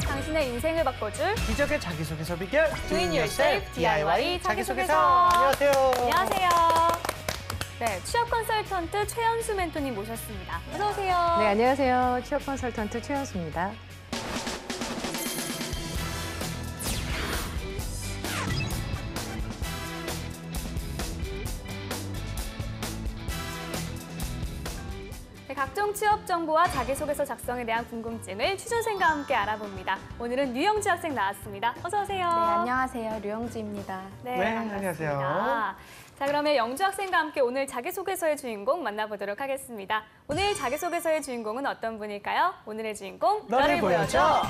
당신의 인생을 바꿔줄 기적의 자기소개서 비결 Do It Yourself DIY 자기소개서. 안녕하세요. 안녕하세요. 네, 취업 컨설턴트 최연수 멘토님 모셨습니다. 어서 오세요. 네, 안녕하세요. 취업 컨설턴트 최연수입니다. 네, 각종 취업 정보와 자기소개서 작성에 대한 궁금증을 취준생과 함께 알아봅니다. 오늘은 류영지 학생 나왔습니다. 어서 오세요. 네, 안녕하세요. 류영지입니다. 네, 네, 반갑습니다. 안녕하세요. 자, 그러면 영주 학생과 함께 오늘 자기소개서의 주인공 만나보도록 하겠습니다. 오늘 자기소개서의 주인공은 어떤 분일까요? 오늘의 주인공, 너를 보여줘.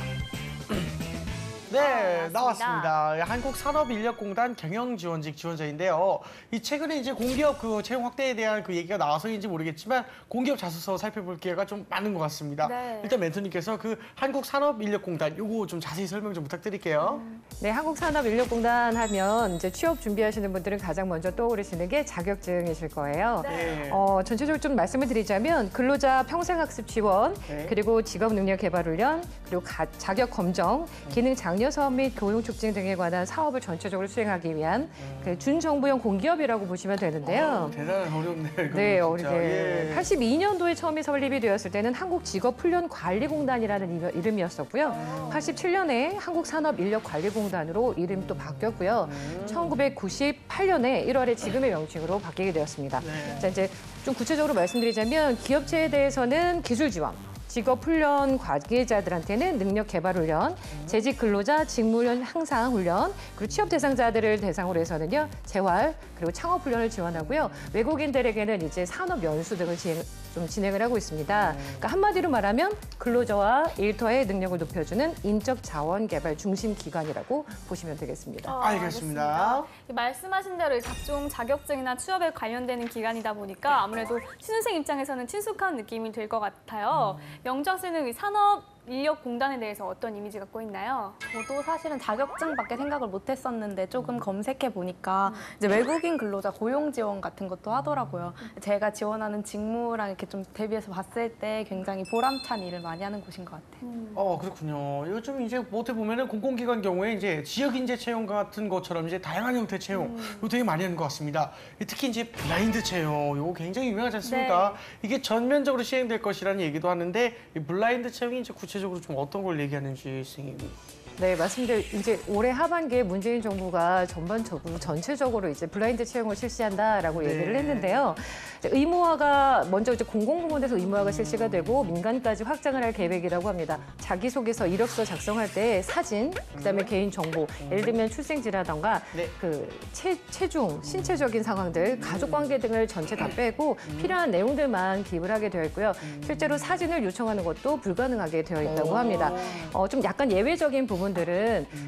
네, 맞습니다. 나왔습니다. 한국산업인력공단 경영지원직 지원자인데요. 이 최근에 이제 공기업 그 채용 확대에 대한 그 얘기가 나와서인지 모르겠지만 공기업 자소서 살펴볼 기회가 좀 많은 것 같습니다. 네. 일단 멘토님께서 그 한국산업인력공단 요거 좀 자세히 설명 좀 부탁드릴게요. 네, 한국산업인력공단 하면 이제 취업 준비하시는 분들은 가장 먼저 떠오르시는 게 자격증이실 거예요. 네. 전체적으로 좀 말씀을 드리자면 근로자 평생학습 지원, 네. 그리고 직업능력개발훈련, 그리고 자격 검정, 기능 장려 사업 및 교육 촉진 등에 관한 사업을 전체적으로 수행하기 위한 그 준정부형 공기업이라고 보시면 되는데요. 대단히 어렵네요. 이거는 네, 진짜. 어리게. 예. 82년도에 처음에 설립이 되었을 때는 한국직업훈련관리공단이라는 이름이었었고요. 87년에 한국산업인력관리공단으로 이름이 또 바뀌었고요. 1998년에 1월에 지금의 명칭으로 바뀌게 되었습니다. 네. 자, 이제 좀 구체적으로 말씀드리자면 기업체에 대해서는 기술 지원, 직업훈련 관계자들한테는 능력개발훈련, 재직 근로자 직무훈련 향상 훈련, 그리고 취업 대상자들을 대상으로 해서는요 재활 그리고 창업훈련을 지원하고요. 외국인들에게는 이제 산업연수 등을 진행을 하고 있습니다. 그러니까 한마디로 말하면 근로자와 일터의 능력을 높여주는 인적 자원 개발 중심 기관이라고 보시면 되겠습니다. 알겠습니다. 말씀하신 대로 각종 자격증이나 취업에 관련되는 기관이다 보니까 아무래도 취준생 입장에서는 친숙한 느낌이 들 것 같아요. 영주 학생은 산업인력공단에 대해서 어떤 이미지 갖고 있나요? 저도 사실은 자격증밖에 생각을 못 했었는데 조금 검색해 보니까 이제 외국인 근로자 고용 지원 같은 것도 하더라고요. 제가 지원하는 직무랑 이렇게 좀 대비해서 봤을 때 굉장히 보람찬 일을 많이 하는 곳인 것 같아요. 그렇군요. 요즘 이제 어떻게 보면은 공공기관 경우에 이제 지역 인재 채용 같은 것처럼 이제 다양한 형태 채용 이거 되게 많이 하는 것 같습니다. 특히 이제 블라인드 채용 이거 굉장히 유명하지 않습니까? 이게 전면적으로 시행될 것이라는 얘기도 하는데 이 블라인드 채용이 이제 구체적으로 좀 어떤 걸 얘기하는지 선생님이. 네, 맞습니다. 이제 올해 하반기에 문재인 정부가 전반적으로 전체적으로 이제 블라인드 채용을 실시한다라고 얘기를 했는데요. 이제 의무화가 먼저 이제 공공부문에서 의무화가 실시가 되고 민간까지 확장을 할 계획이라고 합니다. 자기소개서, 이력서 작성할 때 사진, 그다음에 개인 정보, 예를 들면 출생지라던가 그 체중, 신체적인 상황들, 가족 관계 등을 전체 다 빼고 필요한 내용들만 기입을 하게 되어 있고요. 실제로 사진을 요청하는 것도 불가능하게 되어 있다고 합니다. 좀 약간 예외적인 부분들은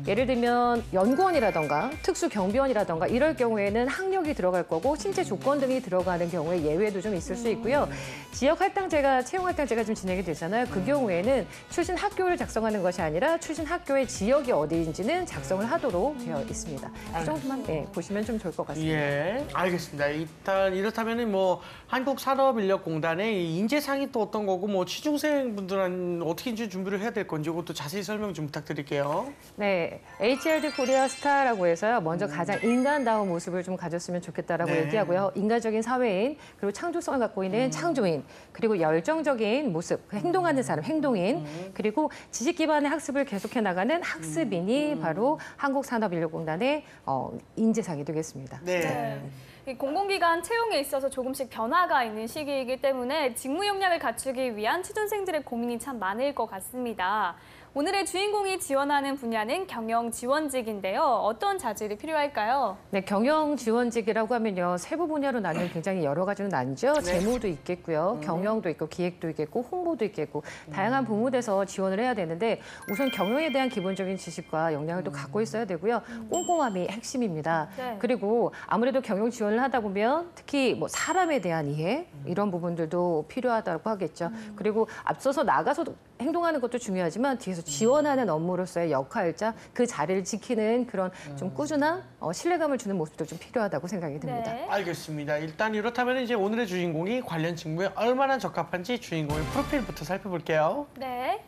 예를 들면 연구원이라던가 특수경비원이라던가 이럴 경우에는 학력이 들어갈 거고 신체 조건 등이 들어가는 경우에 예외도 좀 있을 수 있고요. 지역 할당제가 채용 할당제가 좀 진행이 되잖아요. 그 경우에는 출신 학교를 작성하는 것이 아니라 출신 학교의 지역이 어디인지는 작성을 하도록 되어 있습니다. 그 정도만 보시면 좀 좋을 것 같습니다. 예, 알겠습니다. 일단 이렇다면은 뭐 한국산업인력공단의 이 인재상이 또 어떤 거고 뭐 취준생 분들은 어떻게 이제 준비를 해야 될 건지 이것도 자세히 설명 좀 부탁드릴게요. 네, HRD 코리아 스타라고 해서요. 먼저 가장 인간다운 모습을 좀 가졌으면 좋겠다라고 네. 얘기하고요. 인간적인 사회인, 그리고 창조성을 갖고 있는 창조인, 그리고 열정적인 모습, 행동하는 사람, 행동인, 그리고 지식 기반의 학습을 계속해 나가는 학습인이 바로 한국산업인력공단의 인재상이 되겠습니다. 네. 이 공공기관 채용에 있어서 조금씩 변화가 있는 시기이기 때문에 직무 역량을 갖추기 위한 취준생들의 고민이 참 많을 것 같습니다. 오늘의 주인공이 지원하는 분야는 경영지원직인데요. 어떤 자질이 필요할까요? 네, 경영지원직이라고 하면요. 세부 분야로 나뉘면 굉장히 여러 가지로 나뉘죠. 재무도 있겠고요. 경영도 있고 기획도 있겠고 홍보도 있겠고 다양한 부문에서 지원을 해야 되는데 우선 경영에 대한 기본적인 지식과 역량을 또 갖고 있어야 되고요. 꼼꼼함이 핵심입니다. 네. 그리고 아무래도 경영 지원을 하다 보면 특히 뭐 사람에 대한 이해 이런 부분들도 필요하다고 하겠죠. 그리고 앞서서 나가서 행동하는 것도 중요하지만 뒤에서 지원하는 업무로서의 역할자, 그 자리를 지키는 그런 좀 꾸준한 신뢰감을 주는 모습도 좀 필요하다고 생각이 듭니다. 네. 알겠습니다. 일단 이렇다면 이제 오늘의 주인공이 관련 직무에 얼마나 적합한지 주인공의 프로필부터 살펴볼게요. 네.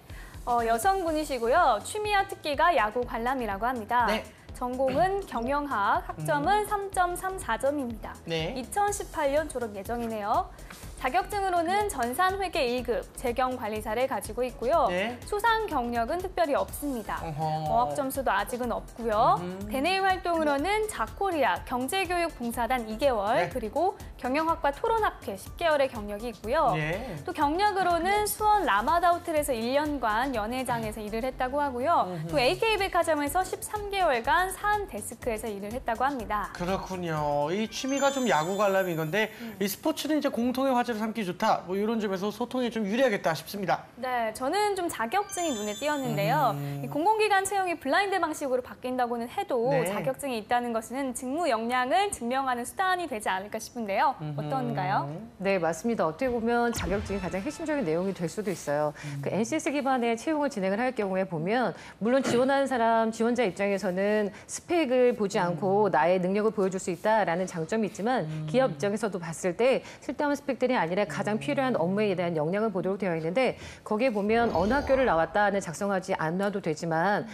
여성분이시고요. 취미와 특기가 야구 관람이라고 합니다. 네. 전공은 경영학, 학점은 3.34점입니다. 네. 2018년 졸업 예정이네요. 자격증으로는 전산회계 1급, 재경관리사를 가지고 있고요. 네. 수상 경력은 특별히 없습니다. 어허. 어학 점수도 아직은 없고요. 대내외 활동으로는 자코리아 경제교육 봉사단 2개월, 네. 그리고 경영학과 토론학회 10개월의 경력이 있고요. 네. 또 경력으로는 수원 라마다 호텔에서 1년간 연회장에서 일을 했다고 하고요. 또 AK백화점에서 13개월간 사안 데스크에서 일을 했다고 합니다. 그렇군요. 이 취미가 좀 야구 관람인 건데 이 스포츠는 이제 공통의 화제로 삼기 좋다. 뭐 이런 점에서 소통이 좀 유리하겠다 싶습니다. 네, 저는 좀 자격증이 눈에 띄었는데요. 이 공공기관 채용이 블라인드 방식으로 바뀐다고는 해도 네. 자격증이 있다는 것은 직무 역량을 증명하는 수단이 되지 않을까 싶은데요. 어떤가요? 네, 맞습니다. 어떻게 보면 자격증이 가장 핵심적인 내용이 될 수도 있어요. 그 NCS 기반의 채용을 진행을 할 경우에 보면 물론 지원하는 사람, 지원자 입장에서는 스펙을 보지 않고 나의 능력을 보여줄 수 있다라는 장점이 있지만 기업 입장에서도 봤을 때 쓸데없는 스펙들이 아니라 가장 필요한 업무에 대한 역량을 보도록 되어 있는데 거기에 보면 어느 학교를 나왔다는 작성하지 않아도 되지만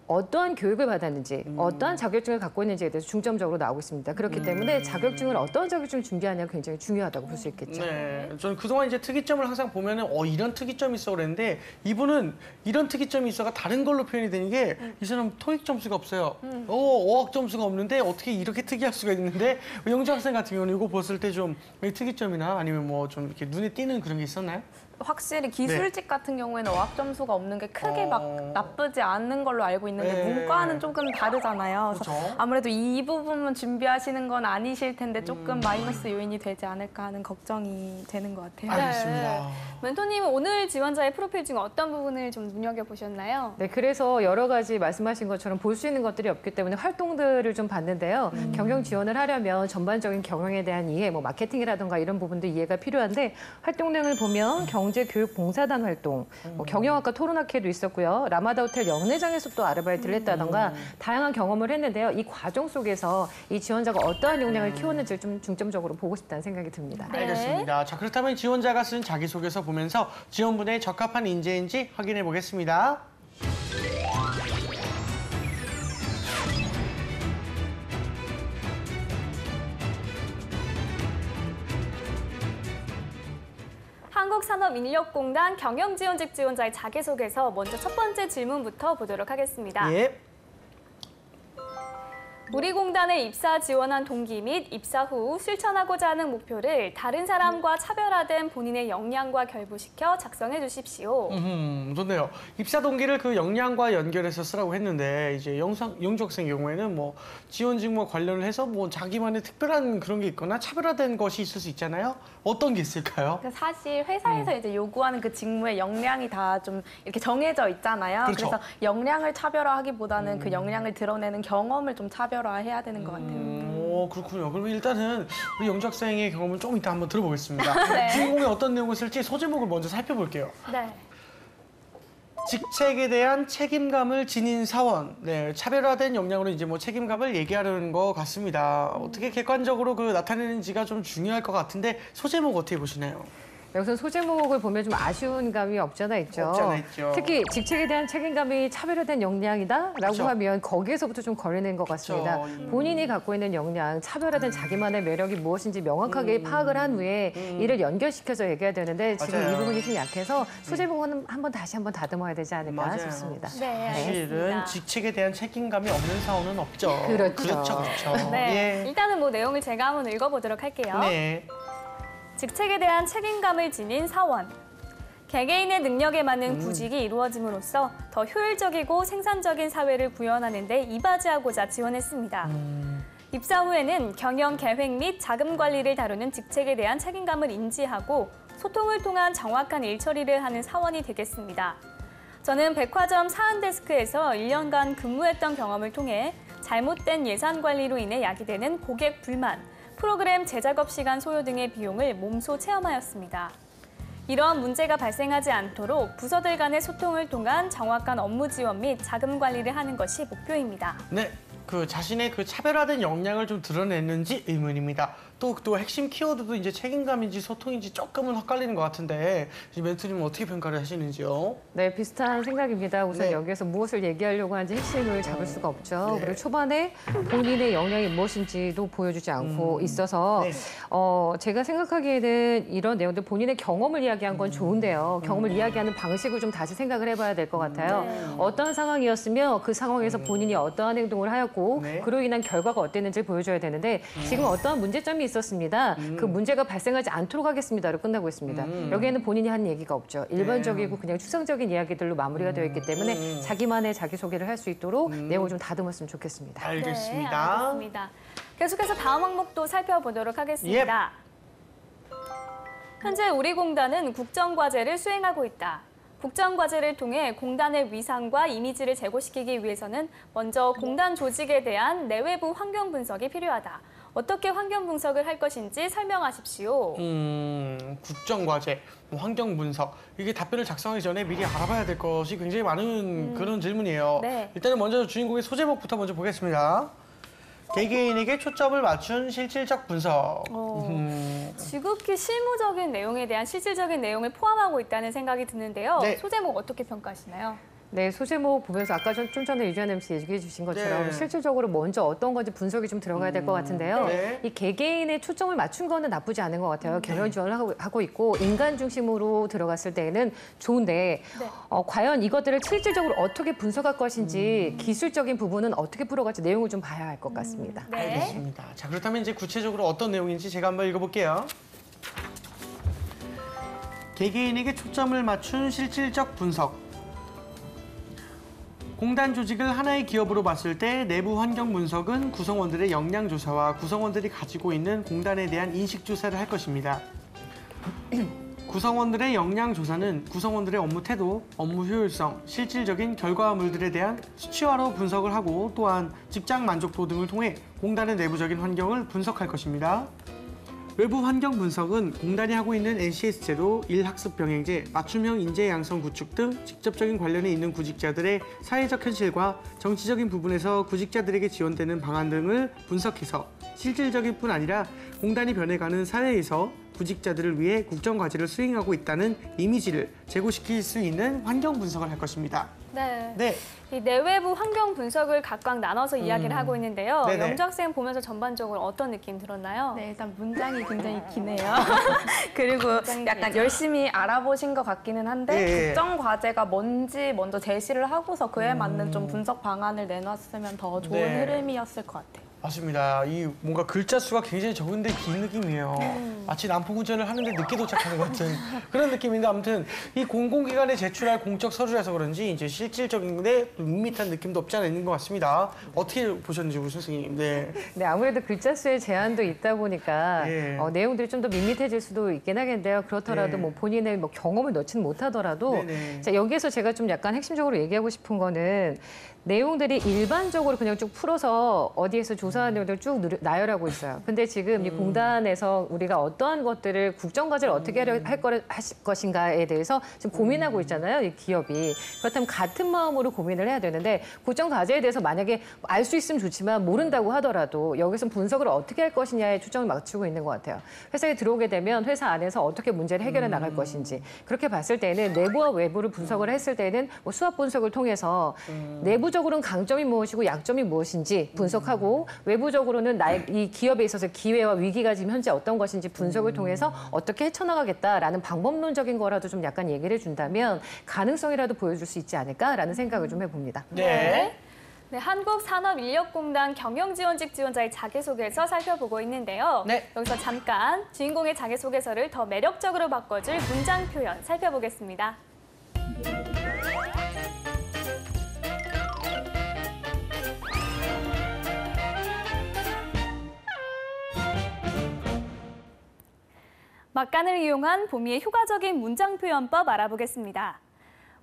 어떠한 교육을 받았는지, 어떠한 자격증을 갖고 있는지에 대해서 중점적으로 나오고 있습니다. 그렇기 때문에 자격증을 어떤 자격증을 준비하냐가 굉장히 중요하다고 볼 수 있겠죠. 네, 저는 그동안 이제 특이점을 항상 보면은 이런 특이점이 있어 그랬는데 이분은 이런 특이점이 있어가 다른 걸로 표현이 되는 게 이 사람 토익 점수가 없어요. 어학 점수가 없는데 어떻게 이렇게 특이할 수가 있는데 영주 학생 같은 경우는 이거 봤을 때 좀 특이점이나 아니면 뭐 좀 이렇게 눈에 띄는 그런 게 있었나요? 확실히 기술직 같은 경우에는 어학 점수가 없는 게 크게 막 나쁘지 않은 걸로 알고 있는데 네. 문과는 조금 다르잖아요. 그래서 그렇죠. 아무래도 이 부분만 준비하시는 건 아니실 텐데 조금 마이너스 요인이 되지 않을까 하는 걱정이 되는 것 같아요. 알겠습니다. 멘토님은 오늘 지원자의 프로필 중 어떤 부분을 좀 눈여겨보셨나요? 네, 그래서 여러 가지 말씀하신 것처럼 볼 수 있는 것들이 없기 때문에 활동들을 좀 봤는데요. 경영 지원을 하려면 전반적인 경영에 대한 이해, 뭐 마케팅이라든가 이런 부분도 이해가 필요한데 활동 내용을 보면 경제교육봉사단 활동, 뭐 경영학과 토론학회도 있었고요. 라마다 호텔 연회장에서 또 아르바이트를 했다던가 다양한 경험을 했는데요. 이 과정 속에서 이 지원자가 어떠한 역량을 키웠는지를 좀 중점적으로 보고 싶다는 생각이 듭니다. 네. 알겠습니다. 자, 그렇다면 지원자가 쓴 자기소개서 보면서 지원분에 적합한 인재인지 확인해 보겠습니다. 한국산업인력공단 경영지원직 지원자의 자기소개서 먼저 첫 번째 질문부터 보도록 하겠습니다. 예. 우리 공단에 입사 지원한 동기 및 입사 후 실천하고자 하는 목표를 다른 사람과 차별화된 본인의 역량과 결부시켜 작성해 주십시오. 좋네요. 입사 동기를 그 역량과 연결해서 쓰라고 했는데 이제 영주 학생 경우에는 뭐 지원 직무와 관련을 해서 뭐 자기만의 특별한 그런 게 있거나 차별화된 것이 있을 수 있잖아요. 어떤 게 있을까요? 그러니까 사실 회사에서 이제 요구하는 그 직무의 역량이 다 좀 이렇게 정해져 있잖아요. 그렇죠. 그래서 역량을 차별화하기보다는 그 역량을 드러내는 경험을 좀 차별화해야 되는 것 같아요. 그렇군요. 그럼 일단은 우리 영주 학생의 경험을 조금 이따 한번 들어보겠습니다. 주인공이 어떤 내용을 쓸지 소제목을 먼저 살펴볼게요. 네. 직책에 대한 책임감을 지닌 사원. 네, 차별화된 역량으로 이제 뭐 책임감을 얘기하려는 것 같습니다. 어떻게 객관적으로 그 나타내는지가 좀 중요할 것 같은데 소제목 어떻게 보시나요? 여기서 소제목을 보면 좀 아쉬운 감이 없잖아 있죠. 없잖아 있죠. 특히 직책에 대한 책임감이 차별화된 역량이다라고 그렇죠. 하면 거기에서부터 좀 걸리는 것 같습니다. 그렇죠. 본인이 갖고 있는 역량, 차별화된 자기만의 매력이 무엇인지 명확하게 파악을 한 후에 이를 연결시켜서 얘기해야 되는데 지금 맞아요. 이 부분이 좀 약해서 소제목은 다시 한번 다듬어야 되지 않을까 맞아요. 싶습니다. 네, 사실은 알겠습니다. 직책에 대한 책임감이 없는 사원은 없죠. 그렇죠. 그렇죠. 네, 예. 일단은 뭐 내용을 제가 한번 읽어보도록 할게요. 네. 직책에 대한 책임감을 지닌 사원. 개개인의 능력에 맞는 구직이 이루어짐으로써 더 효율적이고 생산적인 사회를 구현하는 데 이바지하고자 지원했습니다. 입사 후에는 경영 계획 및 자금 관리를 다루는 직책에 대한 책임감을 인지하고 소통을 통한 정확한 일 처리를 하는 사원이 되겠습니다. 저는 백화점 사안 데스크에서 1년간 근무했던 경험을 통해 잘못된 예산 관리로 인해 야기되는 고객 불만, 프로그램 재작업 시간 소요 등의 비용을 몸소 체험하였습니다. 이러한 문제가 발생하지 않도록 부서들 간의 소통을 통한 정확한 업무 지원 및 자금 관리를 하는 것이 목표입니다. 네. 그 자신의 그 차별화된 역량을 좀 드러냈는지 의문입니다. 또 핵심 키워드도 이제 책임감인지 소통인지 조금은 헷갈리는 것 같은데 이 멘토님은 어떻게 평가를 하시는지요? 네, 비슷한 생각입니다. 우선 네. 여기에서 무엇을 얘기하려고 하는지 핵심을 잡을 수가 없죠. 네. 그리고 초반에 본인의 역량이 무엇인지도 보여주지 않고 있어서 네. 제가 생각하기에는 이런 내용들 본인의 경험을 이야기한 건 좋은데요. 경험을 이야기하는 방식을 좀 다시 생각을 해봐야 될 것 같아요. 네. 어떠한 상황이었으며 그 상황에서 본인이 어떠한 행동을 하였고 네. 그로 인한 결과가 어땠는지를 보여줘야 되는데 지금 어떠한 문제점이 있었습니다. 그 문제가 발생하지 않도록 하겠습니다로 끝나고 있습니다. 여기에는 본인이 한 얘기가 없죠. 일반적이고 그냥 추상적인 이야기들로 마무리가 되어 있기 때문에 자기만의 자기소개를 할 수 있도록 내용을 좀 다듬었으면 좋겠습니다. 알겠습니다. 네, 알겠습니다. 계속해서 다음 항목도 살펴보도록 하겠습니다. 현재 우리 공단은 국정과제를 수행하고 있다. 국정과제를 통해 공단의 위상과 이미지를 제고시키기 위해서는 먼저 공단 조직에 대한 내외부 환경 분석이 필요하다. 어떻게 환경 분석을 할 것인지 설명하십시오. 국정과제, 환경 분석 이게 답변을 작성하기 전에 미리 알아봐야 될 것이 굉장히 많은 그런 질문이에요. 네. 일단은 먼저 주인공의 소제목부터 먼저 보겠습니다. 개개인에게 초점을 맞춘 실질적 분석. 지극히 실무적인 내용에 대한 실질적인 내용을 포함하고 있다는 생각이 드는데요. 네. 소제목 어떻게 평가하시나요? 네, 소제목 보면서 아까 좀 전에 유지한 MC 얘기해 주신 것처럼 네. 실질적으로 먼저 어떤 건지 분석이 좀 들어가야 될 것 같은데요. 네. 이 개개인의 초점을 맞춘 거는 나쁘지 않은 것 같아요. 경영 지원을 하고 있고 인간 중심으로 들어갔을 때에는 좋은데 네. 과연 이것들을 실질적으로 어떻게 분석할 것인지 기술적인 부분은 어떻게 풀어갈지 내용을 좀 봐야 할 것 같습니다. 네. 알겠습니다. 자, 그렇다면 이제 구체적으로 어떤 내용인지 제가 한번 읽어볼게요. 개개인에게 초점을 맞춘 실질적 분석. 공단 조직을 하나의 기업으로 봤을 때 내부 환경 분석은 구성원들의 역량 조사와 구성원들이 가지고 있는 공단에 대한 인식 조사를 할 것입니다. 구성원들의 역량 조사는 구성원들의 업무 태도, 업무 효율성, 실질적인 결과물들에 대한 수치화로 분석을 하고 또한 직장 만족도 등을 통해 공단의 내부적인 환경을 분석할 것입니다. 외부 환경 분석은 공단이 하고 있는 NCS 제도, 일학습 병행제, 맞춤형 인재 양성 구축 등 직접적인 관련이 있는 구직자들의 사회적 현실과 정치적인 부분에서 구직자들에게 지원되는 방안 등을 분석해서 실질적일 뿐 아니라 공단이 변해가는 사회에서 구직자들을 위해 국정과제를 수행하고 있다는 이미지를 제고시킬 수 있는 환경 분석을 할 것입니다. 네. 네. 이 내외부 환경 분석을 각각 나눠서 이야기를 하고 있는데요. 네네. 영주 학생 보면서 전반적으로 어떤 느낌 들었나요? 네, 일단 문장이 굉장히 기네요. 그리고 약간 열심히 알아보신 것 같기는 한데 예. 국정 과제가 뭔지 먼저 제시를 하고서 그에 맞는 좀 분석 방안을 내놨으면 더 좋은 네. 흐름이었을 것 같아요. 맞습니다. 이 뭔가 글자 수가 굉장히 적은데 긴 느낌이에요. 마치 난폭운전을 하는데 늦게 도착하는 것 같은 그런 느낌인데 아무튼 이 공공기관에 제출할 공적 서류라서 그런지 이제 실질적인데 밋밋한 느낌도 없지 않아 있는 것 같습니다. 어떻게 보셨는지 우리 선생님. 네. 네, 아무래도 글자 수의 제한도 있다 보니까 예. 내용들이 좀 더 밋밋해질 수도 있긴 하겠는데요. 그렇더라도 네. 뭐 본인의 뭐 경험을 넣지는 못하더라도 네네. 자, 여기에서 제가 좀 약간 핵심적으로 얘기하고 싶은 거는 내용들이 일반적으로 그냥 쭉 풀어서 어디에서 조사한 내용들을 쭉 나열하고 있어요. 근데 지금 이 공단에서 우리가 어떠한 것들을 국정과제를 어떻게 할 것인가에 대해서 지금 고민하고 있잖아요. 이 기업이. 그렇다면 같은 마음으로 고민을 해야 되는데 국정과제에 대해서 만약에 알 수 있으면 좋지만 모른다고 하더라도 여기서 분석을 어떻게 할 것이냐에 초점을 맞추고 있는 것 같아요. 회사에 들어오게 되면 회사 안에서 어떻게 문제를 해결해 나갈 것인지 그렇게 봤을 때는 내부와 외부를 분석을 했을 때는 뭐 수합 분석을 통해서 내부적으로는 강점이 무엇이고 약점이 무엇인지 분석하고 외부적으로는 나의 이 기업에 있어서 기회와 위기가 지금 현재 어떤 것인지 분석을 통해서 어떻게 헤쳐나가겠다라는 방법론적인 거라도 좀 약간 얘기를 해준다면 가능성이라도 보여줄 수 있지 않을까라는 생각을 좀 해봅니다. 네. 네, 한국산업인력공단 경영지원직 지원자의 자기소개서 살펴보고 있는데요. 네. 여기서 잠깐 주인공의 자기소개서를 더 매력적으로 바꿔줄 문장 표현 살펴보겠습니다. 막간을 이용한 보미의 효과적인 문장 표현법 알아보겠습니다.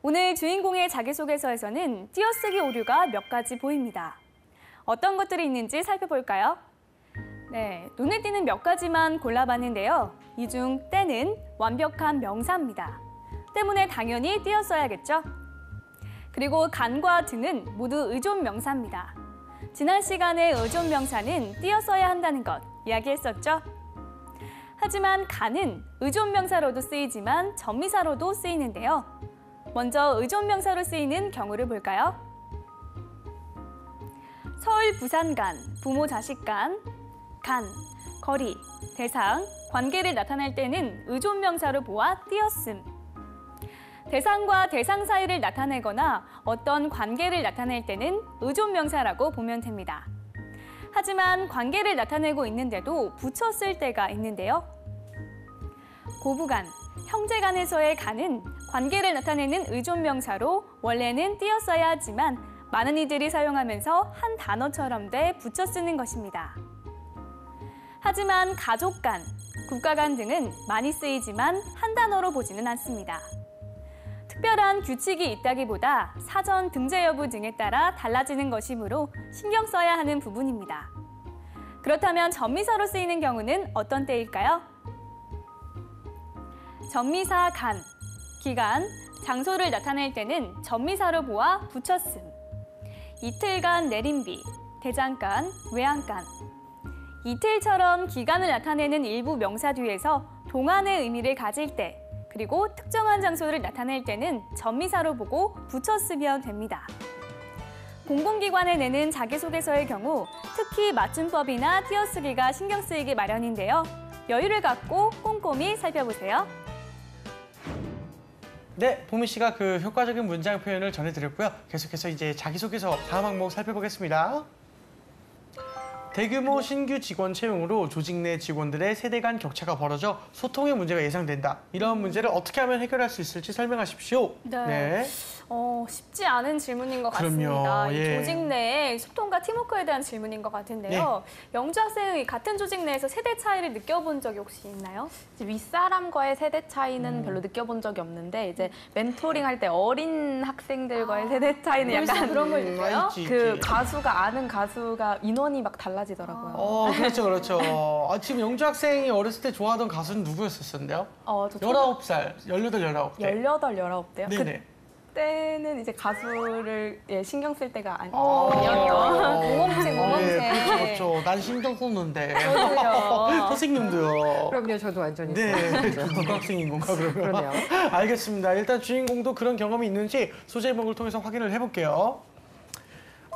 오늘 주인공의 자기소개서에서는 띄어쓰기 오류가 몇 가지 보입니다. 어떤 것들이 있는지 살펴볼까요? 네, 눈에 띄는 몇 가지만 골라봤는데요. 이 중 때는 완벽한 명사입니다. 때문에 당연히 띄어써야겠죠? 그리고 간과 등은 모두 의존 명사입니다. 지난 시간에 의존명사는 띄어써야 한다는 것 이야기했었죠? 하지만 간은 의존명사로도 쓰이지만 전미사로도 쓰이는데요. 먼저 의존명사로 쓰이는 경우를 볼까요? 서울, 부산 간, 부모, 자식 간, 거리, 대상, 관계를 나타낼 때는 의존명사로 보아 띄어씀. 대상과 대상 사이를 나타내거나 어떤 관계를 나타낼 때는 의존명사라고 보면 됩니다. 하지만 관계를 나타내고 있는데도 붙여 쓸 때가 있는데요. 고부간, 형제간에서의 간은 관계를 나타내는 의존명사로 원래는 띄어써야 하지만 많은 이들이 사용하면서 한 단어처럼 돼 붙여 쓰는 것입니다. 하지만 가족 간, 국가 간 등은 많이 쓰이지만 한 단어로 보지는 않습니다. 특별한 규칙이 있다기보다 사전 등재 여부 등에 따라 달라지는 것이므로 신경 써야 하는 부분입니다. 그렇다면 전미사로 쓰이는 경우는 어떤 때일까요? 전미사 간, 기간, 장소를 나타낼 때는 전미사로 보아 붙였음. 이틀간 내림비, 대장간, 외양간. 이틀처럼 기간을 나타내는 일부 명사 뒤에서 동안의 의미를 가질 때, 그리고 특정한 장소를 나타낼 때는 전미사로 보고 붙여 쓰면 됩니다. 공공기관에 내는 자기소개서의 경우 특히 맞춤법이나 띄어쓰기가 신경 쓰이기 마련인데요. 여유를 갖고 꼼꼼히 살펴보세요. 네, 보미 씨가 그 효과적인 문장 표현을 전해드렸고요. 계속해서 이제 자기소개서 다음 항목 살펴보겠습니다. 대규모 신규 직원 채용으로 조직 내 직원들의 세대 간 격차가 벌어져 소통의 문제가 예상된다. 이런 문제를 어떻게 하면 해결할 수 있을지 설명하십시오. 네. 쉽지 않은 질문인 것 그럼요. 같습니다. 이 예. 조직 내의 소통과 팀워크에 대한 질문인 것 같은데요. 영주 학생이 같은 조직 내에서 세대 차이를 느껴본 적이 혹시 있나요? 이제 윗사람과의 세대 차이는 별로 느껴본 적이 없는데 이제 멘토링 할 때 어린 학생들과의 세대 차이는 벌써 약간 그런 걸 느껴요? 있지, 그 있지. 가수가 아는 가수가 인원이 막 달라지더라고요. 그렇죠, 그렇죠. 지금 영주 학생이 어렸을 때 좋아하던 가수는 누구였었는데요? 저 19살, 18, 19대. 18, 19대요. 네네. 그때는 이제 가수를 신경 쓸 때가 모범생, 모범생. 네, 그렇죠. 난 신경 썼는데. 그렇죠. 선생님도요. 그럼요, 저도 완전히 네, 누가 학생인 건가 그러면? 그러네요. 알겠습니다. 일단 주인공도 그런 경험이 있는지 소제목을 통해서 확인을 해볼게요.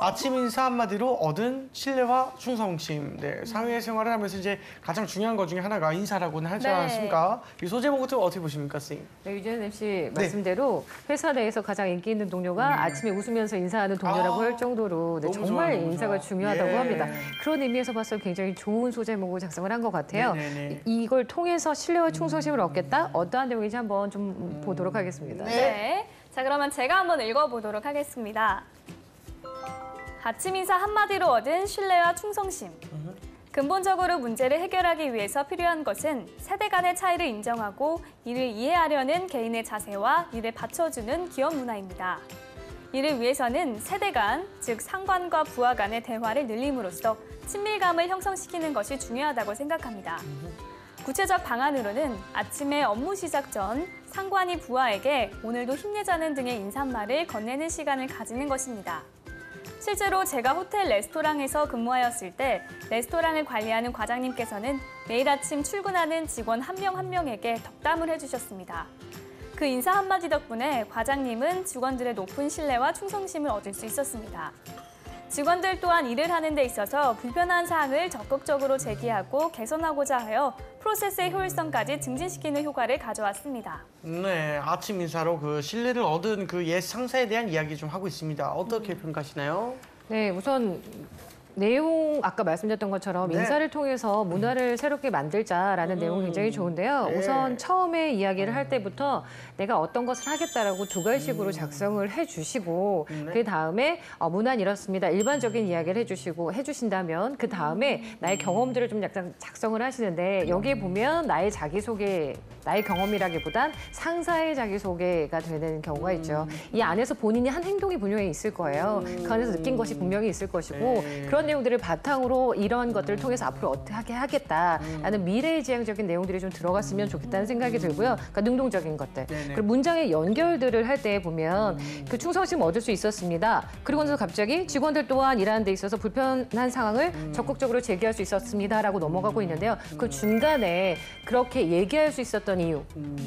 아침 인사 한마디로 얻은 신뢰와 충성심. 네, 사회 생활을 하면서 이제 가장 중요한 것 중에 하나가 인사라고는 하지 네. 않습니까? 이 소제목 같은 거 어떻게 보십니까, 선생님? 네, 유재현 MC 말씀대로 회사 내에서 가장 인기 있는 동료가 아침에 웃으면서 인사하는 동료라고 할 정도로 네, 너무 정말 좋아요, 너무 인사가 좋아. 중요하다고 예. 합니다. 그런 의미에서 봐서 굉장히 좋은 소제목을 작성을 한 것 같아요. 네네네. 이걸 통해서 신뢰와 충성심을 얻겠다? 어떠한 내용인지 한번 좀 보도록 하겠습니다. 네. 자, 그러면 제가 한번 읽어보도록 하겠습니다. 아침 인사 한마디로 얻은 신뢰와 충성심. 근본적으로 문제를 해결하기 위해서 필요한 것은 세대 간의 차이를 인정하고 이를 이해하려는 개인의 자세와 이를 받쳐주는 기업 문화입니다. 이를 위해서는 세대 간, 즉 상관과 부하 간의 대화를 늘림으로써 친밀감을 형성시키는 것이 중요하다고 생각합니다. 구체적 방안으로는 아침에 업무 시작 전 상관이 부하에게 오늘도 힘내자는 등의 인사말을 건네는 시간을 가지는 것입니다. 실제로 제가 호텔 레스토랑에서 근무하였을 때 레스토랑을 관리하는 과장님께서는 매일 아침 출근하는 직원 한 명 한 명에게 덕담을 해주셨습니다. 그 인사 한마디 덕분에 과장님은 직원들의 높은 신뢰와 충성심을 얻을 수 있었습니다. 직원들 또한 일을 하는 데 있어서 불편한 사항을 적극적으로 제기하고 개선하고자 하여 프로세스의 효율성까지 증진시키는 효과를 가져왔습니다. 네, 아침 인사로 그 신뢰를 얻은 그 옛 상사에 대한 이야기 좀 하고 있습니다. 어떻게 평가하시나요? 네, 우선 내용 아까 말씀드렸던 것처럼 네. 인사를 통해서 문화를 새롭게 만들자라는 내용이 굉장히 좋은데요. 네. 우선 처음에 이야기를 할 때부터 내가 어떤 것을 하겠다라고 두 가지식으로 작성을 해주시고 그 다음에 문화는 이렇습니다. 일반적인 이야기를 해주신다면 그 다음에 나의 경험들을 좀 약간 작성을 하시는데 여기에 보면 나의 자기소개, 나의 경험이라기보단 상사의 자기소개가 되는 경우가 있죠. 이 안에서 본인이 한 행동이 분명히 있을 거예요. 그 안에서 느낀 것이 분명히 있을 것이고 네. 그런 이런 내용들을 바탕으로 이런 것들을 통해서 앞으로 어떻게 하겠다라는 미래지향적인 내용들이 좀 들어갔으면 좋겠다는 생각이 들고요. 그러니까 능동적인 것들. 네네. 그리고 문장의 연결들을 할 때 보면 그 충성심 얻을 수 있었습니다. 그리고 나서 갑자기 직원들 또한 일하는 데 있어서 불편한 상황을 적극적으로 제기할 수 있었습니다라고 넘어가고 있는데요. 그 중간에 그렇게 얘기할 수 있었던 이유,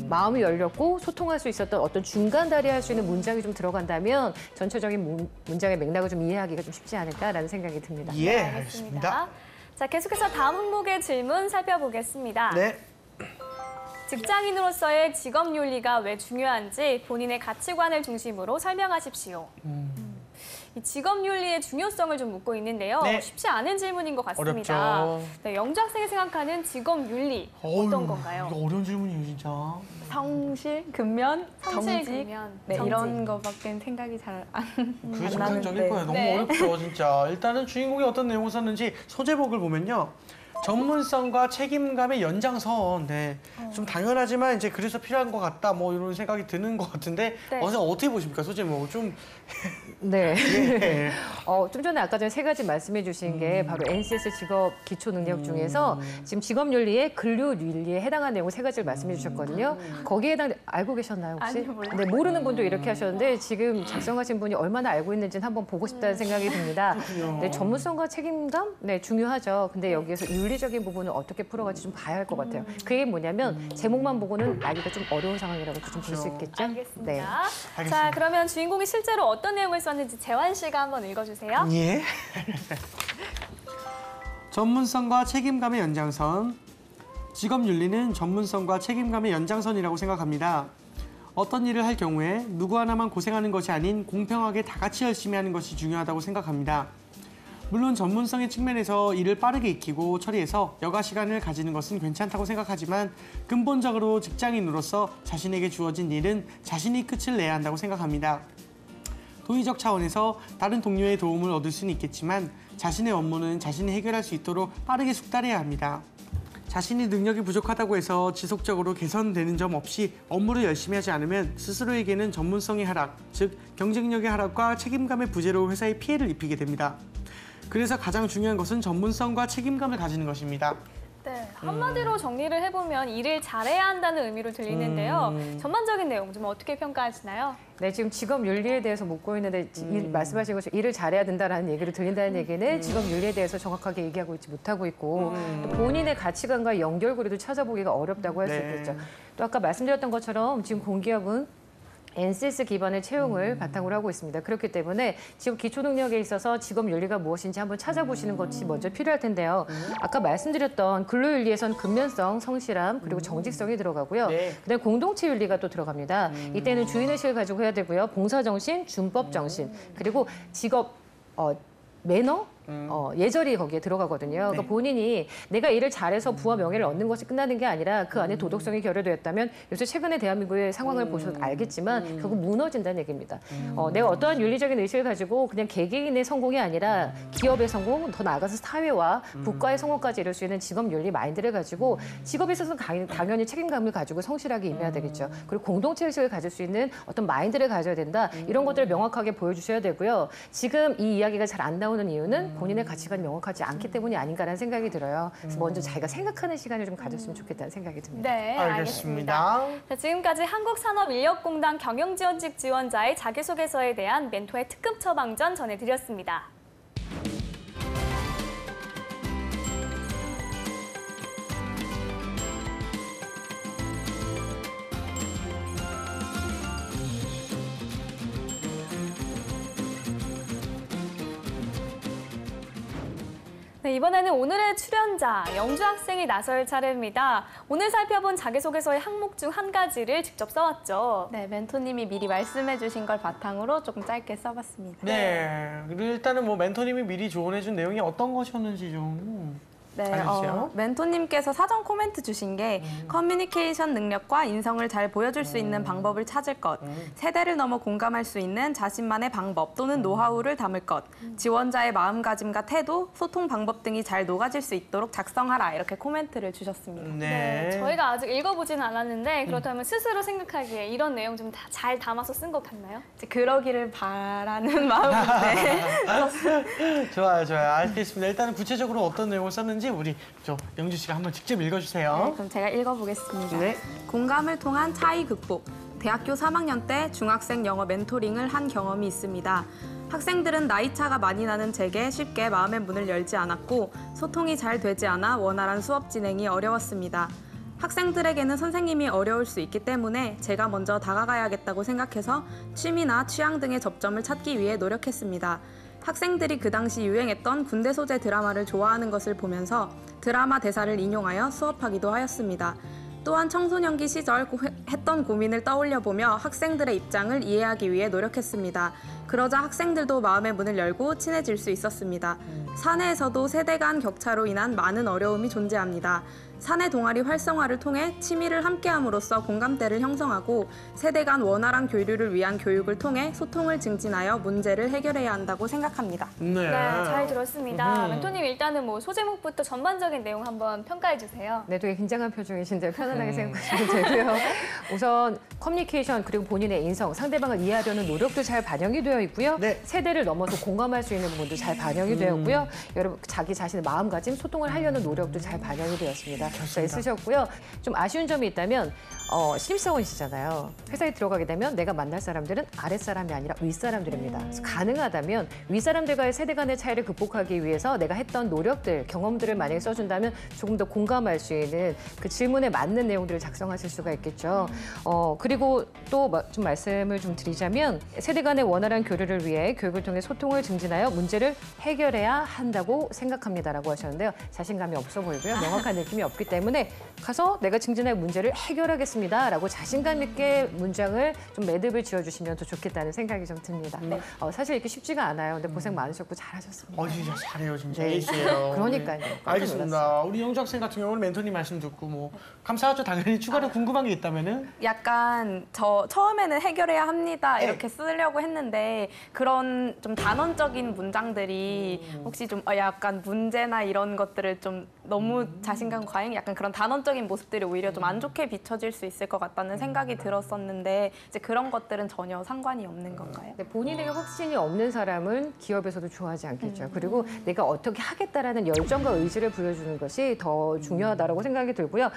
마음이 열렸고 소통할 수 있었던 어떤 중간 다리할 수 있는 문장이 좀 들어간다면 전체적인 문장의 맥락을 좀 이해하기가 좀 쉽지 않을까라는 생각이 듭니다. 예, 알겠습니다. 알겠습니다. 자, 계속해서 다음 항목의 질문 살펴보겠습니다. 네. 직장인으로서의 직업 윤리가 왜 중요한지 본인의 가치관을 중심으로 설명하십시오. 이 직업 윤리의 중요성을 좀 묻고 있는데요. 네. 쉽지 않은 질문인 것 같습니다. 어렵죠. 네, 영주 학생이 생각하는 직업 윤리 어떤 어휴, 건가요? 이거 어려운 질문이에요, 진짜. 성실, 근면, 성실, 정직, 근면, 네, 정직. 이런 거밖에 생각이 잘 안 그게 안 정상적일 나는데. 거예요. 너무 네. 어렵죠, 진짜. 일단은 주인공이 어떤 내용을 썼는지 소제목을 보면요. 전문성과 책임감의 연장선. 네. 좀 당연하지만 이제 그래서 필요한 것 같다. 뭐 이런 생각이 드는 것 같은데 네. 어떻게 보십니까, 소제목? 좀 네. 예. 좀 전에 아까 전에 세 가지 말씀해 주신 게 바로 NCS 직업 기초 능력 중에서 지금 직업 윤리의 근로 윤리에 해당하는 내용 세 가지를 말씀해 주셨거든요. 거기에 해당 알고 계셨나요 혹시? 아니요, 몰라요. 네, 모르는 분도 이렇게 하셨는데 지금 작성하신 분이 얼마나 알고 있는지는 한번 보고 싶다는 생각이 듭니다. 네, 전문성과 책임감 네 중요하죠. 근데 여기에서 윤리적인 부분을 어떻게 풀어갈지 좀 봐야 할 것 같아요. 그게 뭐냐면 제목만 보고는 알기가 좀 어려운 상황이라고 좀 볼 수 있겠죠. 알겠습니다. 네. 자, 알겠습니다. 그러면 주인공이 실제로 어떤 내용을 썼는지 재환 씨가 한번 읽어주세요. 예. 전문성과 책임감의 연장선. 직업 윤리는 전문성과 책임감의 연장선이라고 생각합니다. 어떤 일을 할 경우에 누구 하나만 고생하는 것이 아닌 공평하게 다 같이 열심히 하는 것이 중요하다고 생각합니다. 물론 전문성의 측면에서 일을 빠르게 익히고 처리해서 여가 시간을 가지는 것은 괜찮다고 생각하지만 근본적으로 직장인으로서 자신에게 주어진 일은 자신이 끝을 내야 한다고 생각합니다. 도의적 차원에서 다른 동료의 도움을 얻을 수는 있겠지만 자신의 업무는 자신이 해결할 수 있도록 빠르게 숙달해야 합니다. 자신이 능력이 부족하다고 해서 지속적으로 개선되는 점 없이 업무를 열심히 하지 않으면 스스로에게는 전문성의 하락, 즉 경쟁력의 하락과 책임감의 부재로 회사에 피해를 입히게 됩니다. 그래서 가장 중요한 것은 전문성과 책임감을 가지는 것입니다. 네, 한마디로 정리를 해보면 일을 잘해야 한다는 의미로 들리는데요. 전반적인 내용 좀 어떻게 평가하시나요? 네, 지금 직업 윤리에 대해서 묻고 있는데 말씀하신 것처럼 일을 잘해야 된다라는 얘기를 들린다는 얘기는 직업 윤리에 대해서 정확하게 얘기하고 있지 못하고 있고 또 본인의 가치관과 연결고리도 찾아보기가 어렵다고 할 수 네. 있겠죠. 또 아까 말씀드렸던 것처럼 지금 공기업은 NCS 기반의 채용을 바탕으로 하고 있습니다. 그렇기 때문에 지금 기초 능력에 있어서 직업 윤리가 무엇인지 한번 찾아보시는 것이 먼저 필요할 텐데요. 아까 말씀드렸던 근로 윤리에선 근면성, 성실함, 그리고 정직성이 들어가고요. 네. 그다음에 공동체 윤리가 또 들어갑니다. 이때는 주인의식을 가지고 해야 되고요. 봉사정신, 준법정신, 그리고 직업 매너, 예절이 거기에 들어가거든요. 그러니까 본인이 내가 일을 잘해서 부와 명예를 얻는 것이 끝나는 게 아니라 그 안에 도덕성이 결여되었다면 요새 최근에 대한민국의 상황을 보셔도 알겠지만 결국 무너진다는 얘기입니다. 내가 어떠한 윤리적인 의식을 가지고 그냥 개개인의 성공이 아니라 기업의 성공, 더 나아가서 사회와 국가의 성공까지 이룰 수 있는 직업 윤리 마인드를 가지고 직업에 있어서 당연히 책임감을 가지고 성실하게 임해야 되겠죠. 그리고 공동체 의식을 가질 수 있는 어떤 마인드를 가져야 된다. 이런 것들을 명확하게 보여주셔야 되고요. 지금 이 이야기가 잘 안 나오는 이유는 본인의 가치관이 명확하지 않기 때문이 아닌가라는 생각이 들어요. 그래서 먼저 자기가 생각하는 시간을 좀 가졌으면 좋겠다는 생각이 듭니다. 네, 알겠습니다. 자, 지금까지 한국산업인력공단 경영지원직 지원자의 자기소개서에 대한 멘토의 특급 처방전 전해드렸습니다. 네, 이번에는 오늘의 출연자, 영주 학생이 나설 차례입니다. 오늘 살펴본 자기소개서의 항목 중 한 가지를 직접 써왔죠. 네, 멘토님이 미리 말씀해 주신 걸 바탕으로 조금 짧게 써봤습니다. 네. 그리고 일단은 뭐 멘토님이 미리 조언해준 내용이 어떤 것이었는지 좀. 네, 알려주세요. 멘토님께서 사전 코멘트 주신 게 커뮤니케이션 능력과 인성을 잘 보여줄 수 있는 방법을 찾을 것, 세대를 넘어 공감할 수 있는 자신만의 방법 또는 노하우를 담을 것, 지원자의 마음가짐과 태도, 소통 방법 등이 잘 녹아질 수 있도록 작성하라 이렇게 코멘트를 주셨습니다. 네, 저희가 아직 읽어보지는 않았는데 그렇다면 스스로 생각하기에 이런 내용 좀 잘 담아서 쓴 것 같나요? 이제 그러기를 바라는 마음인데 좋아요. 알겠습니다. 일단은 구체적으로 어떤 내용을 썼는지 우리 영주 씨가 한번 직접 읽어주세요. 네, 그럼 제가 읽어보겠습니다. 네. 공감을 통한 차이 극복. 대학교 3학년 때 중학생 영어 멘토링을 한 경험이 있습니다. 학생들은 나이차가 많이 나는 제게 쉽게 마음의 문을 열지 않았고 소통이 잘 되지 않아 원활한 수업 진행이 어려웠습니다. 학생들에게는 선생님이 어려울 수 있기 때문에 제가 먼저 다가가야겠다고 생각해서 취미나 취향 등의 접점을 찾기 위해 노력했습니다. 학생들이 그 당시 유행했던 군대 소재 드라마를 좋아하는 것을 보면서 드라마 대사를 인용하여 수업하기도 하였습니다. 또한 청소년기 시절 했던 고민을 떠올려보며 학생들의 입장을 이해하기 위해 노력했습니다. 그러자 학생들도 마음의 문을 열고 친해질 수 있었습니다. 사내에서도 세대 간 격차로 인한 많은 어려움이 존재합니다. 사내 동아리 활성화를 통해 취미를 함께함으로써 공감대를 형성하고 세대 간 원활한 교류를 위한 교육을 통해 소통을 증진하여 문제를 해결해야 한다고 생각합니다. 네, 잘 들었습니다. 멘토님 일단은 뭐 소제목부터 전반적인 내용 한번 평가해 주세요. 네, 되게 긴장한 표정이신데 편안하게 생각하시면 되고요. 우선 커뮤니케이션 그리고 본인의 인성, 상대방을 이해하려는 노력도 잘 반영이 되어 있고요. 네. 세대를 넘어서 공감할 수 있는 부분도 잘 반영이 되어 있고요. 여러분 자기 자신의 마음가짐, 소통을 하려는 노력도 잘 반영이 되었습니다. 잘 쓰셨고요. 좀 아쉬운 점이 있다면 신입사원이시잖아요. 회사에 들어가게 되면 내가 만날 사람들은 아랫사람이 아니라 윗사람들입니다. 그래서 가능하다면 윗사람들과의 세대 간의 차이를 극복하기 위해서 내가 했던 노력들, 경험들을 만약에 써준다면 조금 더 공감할 수 있는 그 질문에 맞는 내용들을 작성하실 수가 있겠죠. 그리고 또 좀 말씀을 좀 드리자면 세대 간의 원활한 교류를 위해 교육을 통해 소통을 증진하여 문제를 해결해야 한다고 생각합니다라고 하셨는데요. 자신감이 없어 보이고요. 명확한 느낌이 없기 때문에 가서 내가 증진할 문제를 해결하겠습니다라고 자신감 있게 문장을 좀 매듭을 지어주시면 더 좋겠다는 생각이 좀 듭니다. 사실 이렇게 쉽지가 않아요. 근데 고생 많으셨고 잘하셨습니다. 진짜 잘해요, 진짜. 네. 에이스예요. 그러니까요. 네. 알겠습니다. 우리 영주 학생 같은 경우는 멘토님 말씀 듣고 뭐 감사하죠. 당연히 추가로 궁금한 게 있다면은 약간 처음에는 해결해야 합니다 이렇게 쓰려고 했는데 그런 좀 단언적인 문장들이 혹시 좀 약간 문제나 이런 것들을 좀 너무 자신감 과잉 약간 그런 단언적인 모습들이 오히려 좀 안 좋게 비춰질 수 있을 것 같다는 생각이 들었었는데 이제 그런 것들은 전혀 상관이 없는 건가요? 네, 본인에게 확신이 없는 사람은 기업에서도 좋아하지 않겠죠. 그리고 내가 어떻게 하겠다라는 열정과 의지를 보여주는 것이 더 중요하다고 생각이 들고요.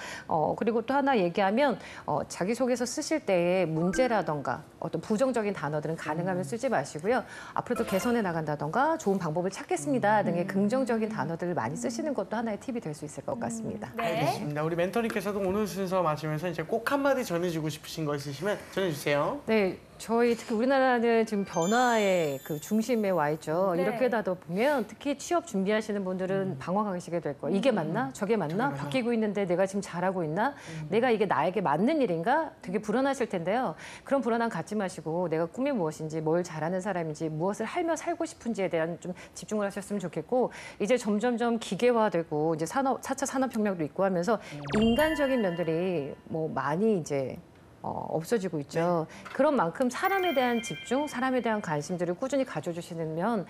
그리고 또 하나 얘기하면 자기소개서 쓰실 때의 문제라던가 어떤 부정적인 단어들은 가능하면 쓰지 마시고요. 앞으로도 개선해 나간다던가 좋은 방법을 찾겠습니다 등의 긍정적인 단어들을 많이 쓰시는 것도 하나의 팁이 될 수 있을 것 같습니다. 네. 알겠습니다. 우리 멘토님께서도 오늘 순서 마치면서 이제 꼭 한마디 전해주고 싶으신 거 있으시면 전해주세요. 네, 저희 특히 우리나라는 지금 변화의 그 중심에 와 있죠. 네. 이렇게 하다 보면 특히 취업 준비하시는 분들은 방황하시게 될 거예요. 이게 맞나? 저게 맞나? 바뀌고 있는데 내가 지금 잘하고 있나? 내가 이게 나에게 맞는 일인가? 되게 불안하실 텐데요. 그런 불안함 갖지 마시고 내가 꿈이 무엇인지, 뭘 잘하는 사람인지, 무엇을 하며 살고 싶은지에 대한 좀 집중을 하셨으면 좋겠고 이제 점점점 기계화되고 이제 4차 산업혁명도 있고 하면서 인간적인 면들이 뭐 많이 이제 없어지고 있죠. 그런 만큼 사람에 대한 집중, 사람에 대한 관심들을 꾸준히 가져주시면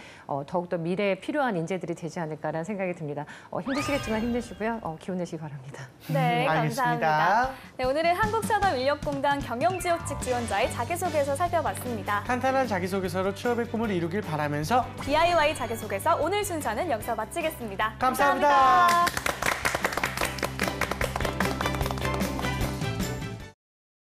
더욱더 미래에 필요한 인재들이 되지 않을까라는 생각이 듭니다. 힘드시겠지만 힘내시고요. 기운 내시기 바랍니다. 네, 감사합니다. 알겠습니다. 네, 오늘은 한국산업인력공단 경영지원직 지원자의 자기소개서 살펴봤습니다. 탄탄한 자기소개서로 취업의 꿈을 이루길 바라면서 DIY 자기소개서 오늘 순서는 여기서 마치겠습니다. 감사합니다.